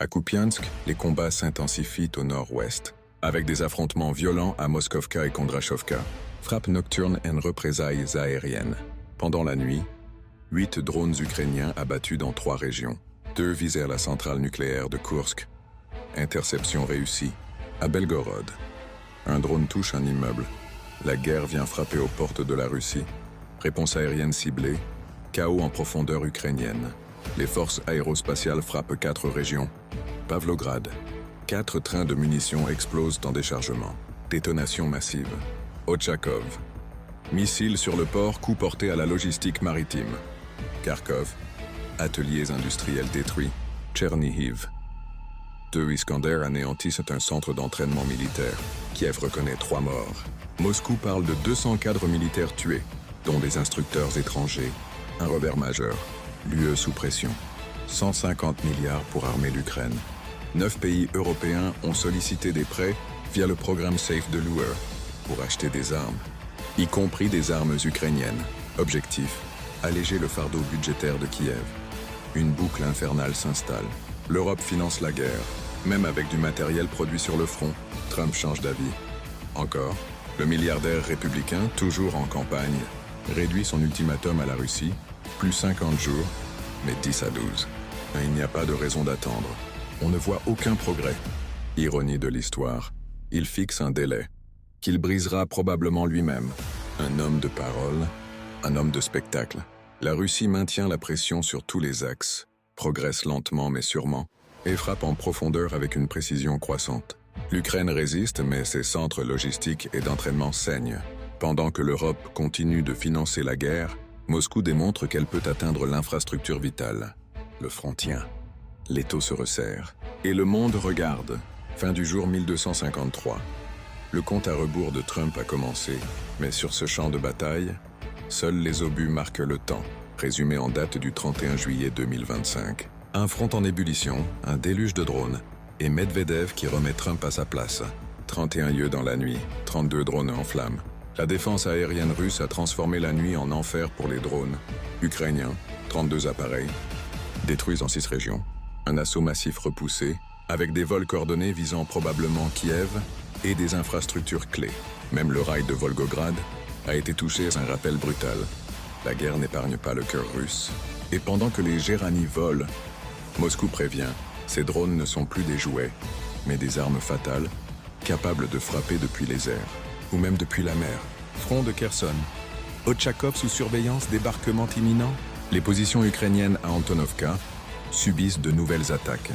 À Kupiansk, les combats s'intensifient au nord-ouest, avec des affrontements violents à Moskovka et Kondrachovka, frappes nocturnes et représailles aériennes. Pendant la nuit, 8 drones ukrainiens abattus dans 3 régions. 2 visèrent la centrale nucléaire de Kursk. Interception réussie. À Belgorod, un drone touche un immeuble. La guerre vient frapper aux portes de la Russie. Réponse aérienne ciblée. Chaos en profondeur ukrainienne. Les forces aérospatiales frappent 4 régions. Pavlograd. 4 trains de munitions explosent en déchargement. Détonation massive. Ochakov. Missiles sur le port, coup porté à la logistique maritime. Kharkov. Ateliers industriels détruits. Tchernihiv. 2 Iskander anéantissent un centre d'entraînement militaire. Kiev reconnaît 3 morts. Moscou parle de 200 cadres militaires tués, dont des instructeurs étrangers. Un revers majeur. L'UE sous pression. 150 milliards pour armer l'Ukraine. 9 pays européens ont sollicité des prêts via le programme SAFE de l'UE pour acheter des armes, y compris des armes ukrainiennes. Objectif, alléger le fardeau budgétaire de Kiev. Une boucle infernale s'installe. L'Europe finance la guerre. Même avec du matériel produit sur le front, Trump change d'avis. Encore, le milliardaire républicain, toujours en campagne, réduit son ultimatum à la Russie, plus 50 jours, mais 10 à 12. Il n'y a pas de raison d'attendre. On ne voit aucun progrès. Ironie de l'histoire, il fixe un délai, qu'il brisera probablement lui-même. Un homme de parole, un homme de spectacle. La Russie maintient la pression sur tous les axes, progresse lentement mais sûrement, et frappe en profondeur avec une précision croissante. L'Ukraine résiste, mais ses centres logistiques et d'entraînement saignent. Pendant que l'Europe continue de financer la guerre, Moscou démontre qu'elle peut atteindre l'infrastructure vitale. Le front tient. L'étau se resserre. Et le monde regarde. Fin du jour 1253. Le compte à rebours de Trump a commencé, mais sur ce champ de bataille, seuls les obus marquent le temps, présumé en date du 31 juillet 2025. Un front en ébullition, un déluge de drones, et Medvedev qui remet Trump à sa place. 31 yeux dans la nuit, 32 drones en flammes. La défense aérienne russe a transformé la nuit en enfer pour les drones. Ukrainiens, 32 appareils, détruits en 6 régions. Un assaut massif repoussé, avec des vols coordonnés visant probablement Kiev et des infrastructures clés. Même le rail de Volgograd a été touché, un rappel brutal. La guerre n'épargne pas le cœur russe. Et pendant que les Gérani volent, Moscou prévient, ces drones ne sont plus des jouets, mais des armes fatales, capables de frapper depuis les airs, ou même depuis la mer. Front de Kherson. Ochakov sous surveillance, débarquement imminent. Les positions ukrainiennes à Antonovka subissent de nouvelles attaques.